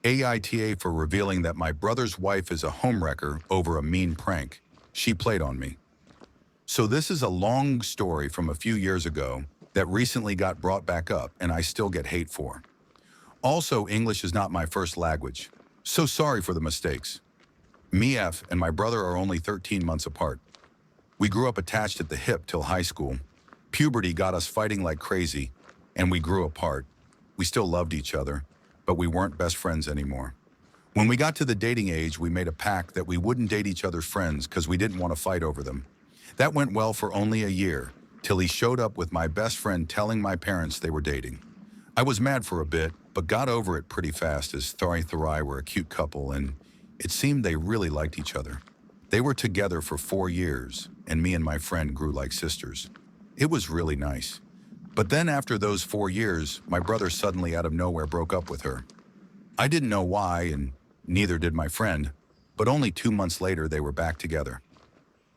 AITA for revealing that my brother's wife is a homewrecker over a mean prank she played on me. So this is a long story from a few years ago that recently got brought back up and I still get hate for. Also, English is not my first language, so sorry for the mistakes. Me F and my brother are only 13 months apart. We grew up attached at the hip till high school. Puberty got us fighting like crazy, and we grew apart. We still loved each other, but we weren't best friends anymore. When we got to the dating age, we made a pact that we wouldn't date each other's friends because we didn't want to fight over them. That went well for only a year, till he showed up with my best friend telling my parents they were dating. I was mad for a bit, but got over it pretty fast as Thari were a cute couple and it seemed they really liked each other. They were together for 4 years, and me and my friend grew like sisters. It was really nice. But then after those 4 years, my brother suddenly out of nowhere broke up with her. I didn't know why, and neither did my friend, but only 2 months later they were back together.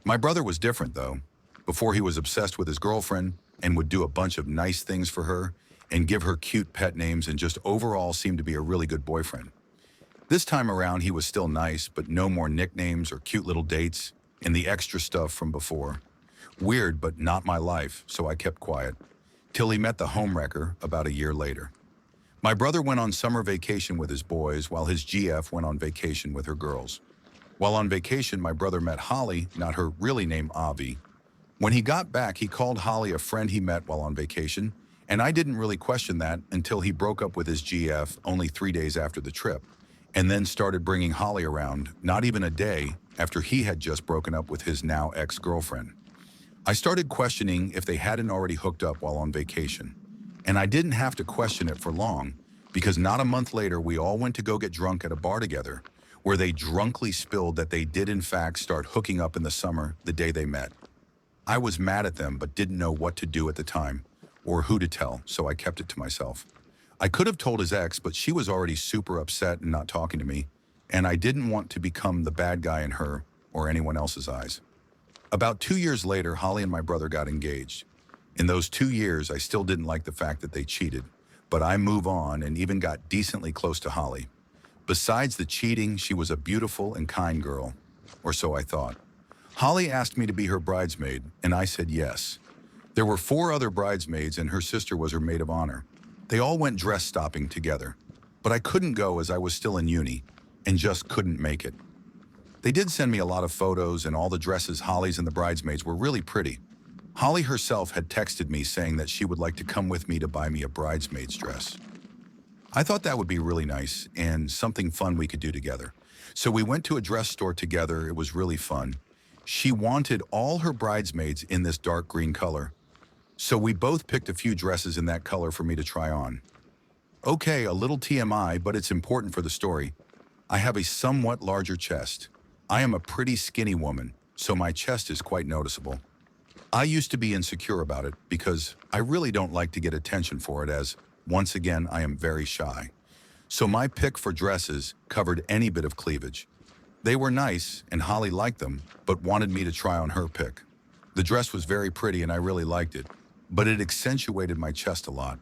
My brother was different though. Before he was obsessed with his girlfriend and would do a bunch of nice things for her and give her cute pet names and just overall seemed to be a really good boyfriend. This time around he was still nice, but no more nicknames or cute little dates and the extra stuff from before. Weird, but not my life, so I kept quiet. Till he met the homewrecker about a year later. My brother went on summer vacation with his boys while his GF went on vacation with her girls. While on vacation, my brother met Holly, not her really name Avi. When he got back, he called Holly a friend he met while on vacation, and I didn't really question that until he broke up with his GF only 3 days after the trip, and then started bringing Holly around, not even a day after he had just broken up with his now ex-girlfriend. I started questioning if they hadn't already hooked up while on vacation. And I didn't have to question it for long, because not a month later we all went to go get drunk at a bar together, where they drunkenly spilled that they did in fact start hooking up in the summer the day they met. I was mad at them but didn't know what to do at the time, or who to tell, so I kept it to myself. I could have told his ex, but she was already super upset and not talking to me, and I didn't want to become the bad guy in her or anyone else's eyes. About 2 years later, Holly and my brother got engaged. In those 2 years, I still didn't like the fact that they cheated, but I moved on and even got decently close to Holly. Besides the cheating, she was a beautiful and kind girl, or so I thought. Holly asked me to be her bridesmaid, and I said yes. There were 4 other bridesmaids, and her sister was her maid of honor. They all went dress stopping together, but I couldn't go as I was still in uni and just couldn't make it. They did send me a lot of photos, and all the dresses Holly's and the bridesmaids were really pretty. Holly herself had texted me saying that she would like to come with me to buy me a bridesmaid's dress. I thought that would be really nice and something fun we could do together. So we went to a dress store together. It was really fun. She wanted all her bridesmaids in this dark green color. So we both picked a few dresses in that color for me to try on. Okay, a little TMI, but it's important for the story. I have a somewhat larger chest. I am a pretty skinny woman, so my chest is quite noticeable. I used to be insecure about it because I really don't like to get attention for it as, once again, I am very shy. So my pick for dresses covered any bit of cleavage. They were nice and Holly liked them, but wanted me to try on her pick. The dress was very pretty and I really liked it, but it accentuated my chest a lot.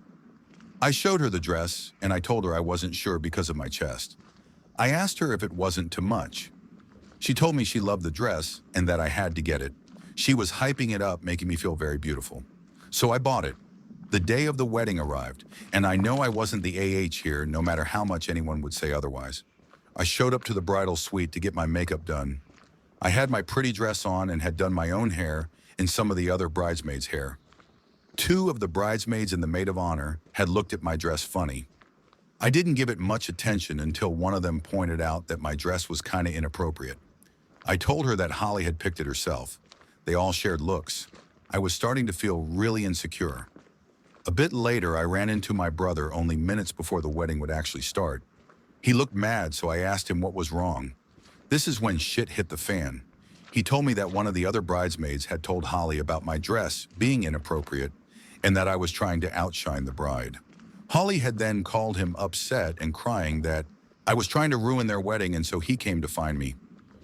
I showed her the dress and I told her I wasn't sure because of my chest. I asked her if it wasn't too much. She told me she loved the dress and that I had to get it. She was hyping it up, making me feel very beautiful. So I bought it. The day of the wedding arrived, and I know I wasn't the AH here, no matter how much anyone would say otherwise. I showed up to the bridal suite to get my makeup done. I had my pretty dress on and had done my own hair and some of the other bridesmaids' hair. 2 of the bridesmaids and the maid of honor had looked at my dress funny. I didn't give it much attention until one of them pointed out that my dress was kind of inappropriate. I told her that Holly had picked it herself. They all shared looks. I was starting to feel really insecure. A bit later, I ran into my brother only minutes before the wedding would actually start. He looked mad, so I asked him what was wrong. This is when shit hit the fan. He told me that one of the other bridesmaids had told Holly about my dress being inappropriate and that I was trying to outshine the bride. Holly had then called him upset and crying that I was trying to ruin their wedding, and so he came to find me.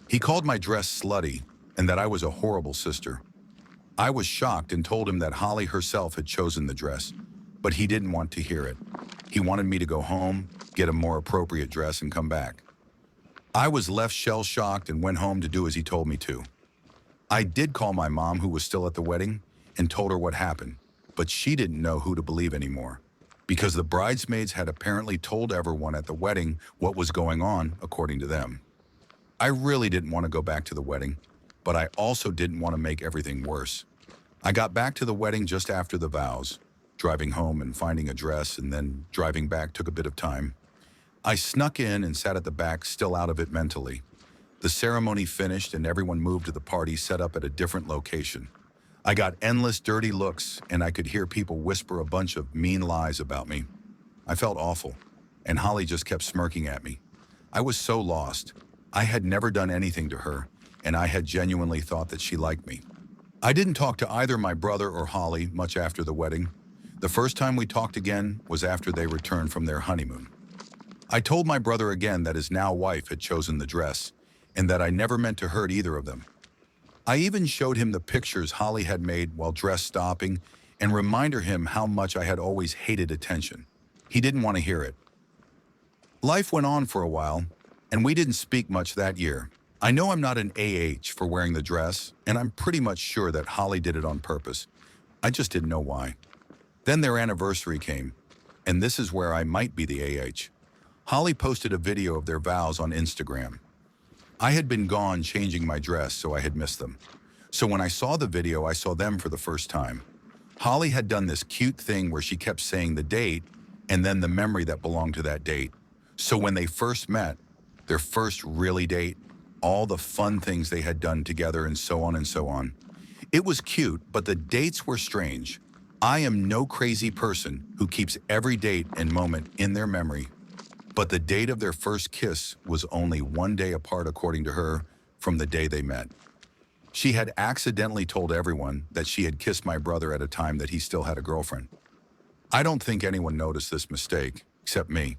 He called my dress slutty and that I was a horrible sister. I was shocked and told him that Holly herself had chosen the dress, but he didn't want to hear it. He wanted me to go home, get a more appropriate dress, and come back. I was left shell-shocked and went home to do as he told me to. I did call my mom, who was still at the wedding, and told her what happened, but she didn't know who to believe anymore, because the bridesmaids had apparently told everyone at the wedding what was going on, according to them. I really didn't want to go back to the wedding, but I also didn't want to make everything worse. I got back to the wedding just after the vows. Driving home and finding a dress and then driving back took a bit of time. I snuck in and sat at the back, still out of it mentally. The ceremony finished and everyone moved to the party set up at a different location. I got endless dirty looks and I could hear people whisper a bunch of mean lies about me. I felt awful, and Holly just kept smirking at me. I was so lost. I had never done anything to her, and I had genuinely thought that she liked me. I didn't talk to either my brother or Holly much after the wedding. The first time we talked again was after they returned from their honeymoon. I told my brother again that his now wife had chosen the dress, and that I never meant to hurt either of them. I even showed him the pictures Holly had made while dress stopping and reminded him how much I had always hated attention. He didn't want to hear it. Life went on for a while, and we didn't speak much that year. I know I'm not an AH for wearing the dress, and I'm pretty much sure that Holly did it on purpose. I just didn't know why. Then their anniversary came, and this is where I might be the AH. Holly posted a video of their vows on Instagram. I had been gone changing my dress, so I had missed them. So when I saw the video, I saw them for the first time. Holly had done this cute thing where she kept saying the date and then the memory that belonged to that date. So when they first met, their first really date, all the fun things they had done together and so on and so on. It was cute, but the dates were strange. I am no crazy person who keeps every date and moment in their memory, but the date of their first kiss was only one day apart, according to her, from the day they met. She had accidentally told everyone that she had kissed my brother at a time that he still had a girlfriend. I don't think anyone noticed this mistake, except me.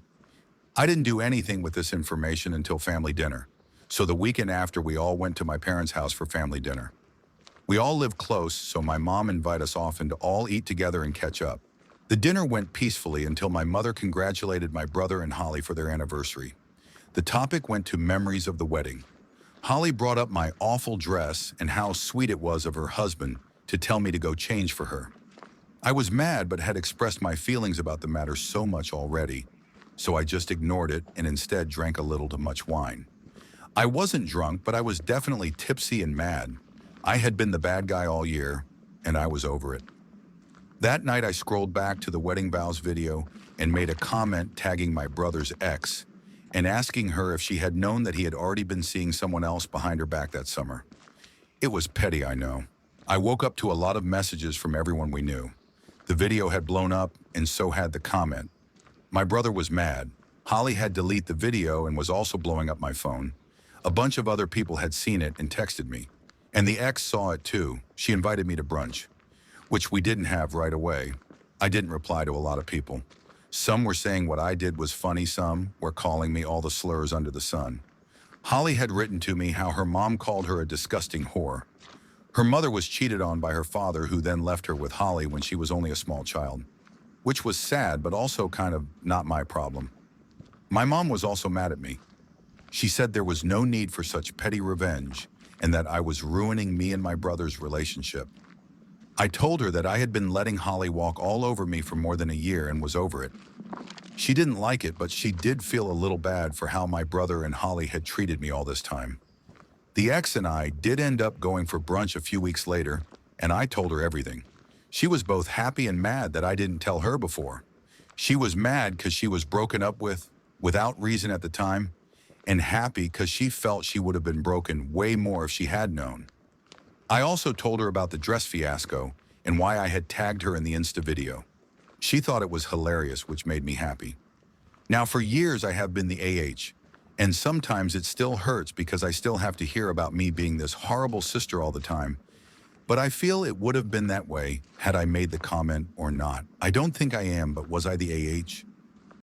I didn't do anything with this information until family dinner, so the weekend after we all went to my parents' house for family dinner. We all live close, so my mom invited us often to all eat together and catch up. The dinner went peacefully until my mother congratulated my brother and Holly for their anniversary. The topic went to memories of the wedding. Holly brought up my awful dress and how sweet it was of her husband to tell me to go change for her. I was mad but had expressed my feelings about the matter so much already, so I just ignored it and instead drank a little too much wine. I wasn't drunk, but I was definitely tipsy and mad. I had been the bad guy all year, and I was over it. That night I scrolled back to the wedding vows video and made a comment tagging my brother's ex and asking her if she had known that he had already been seeing someone else behind her back that summer. It was petty, I know. I woke up to a lot of messages from everyone we knew. The video had blown up, and so had the comment. My brother was mad. Holly had deleted the video and was also blowing up my phone. A bunch of other people had seen it and texted me. And the ex saw it too. She invited me to brunch, which we didn't have right away. I didn't reply to a lot of people. Some were saying what I did was funny, some were calling me all the slurs under the sun. Holly had written to me how her mom called her a disgusting whore. Her mother was cheated on by her father, who then left her with Holly when she was only a small child, which was sad, but also kind of not my problem. My mom was also mad at me. She said there was no need for such petty revenge and that I was ruining me and my brother's relationship. I told her that I had been letting Holly walk all over me for more than a year and was over it. She didn't like it, but she did feel a little bad for how my brother and Holly had treated me all this time. The ex and I did end up going for brunch a few weeks later, and I told her everything. She was both happy and mad that I didn't tell her before. She was mad because she was broken up with, without reason at the time, and happy because she felt she would have been broken way more if she had known. I also told her about the dress fiasco and why I had tagged her in the Insta video. She thought it was hilarious, which made me happy. Now, for years I have been the AH, and sometimes it still hurts because I still have to hear about me being this horrible sister all the time. But I feel it would have been that way had I made the comment or not. I don't think I am, but was I the AH?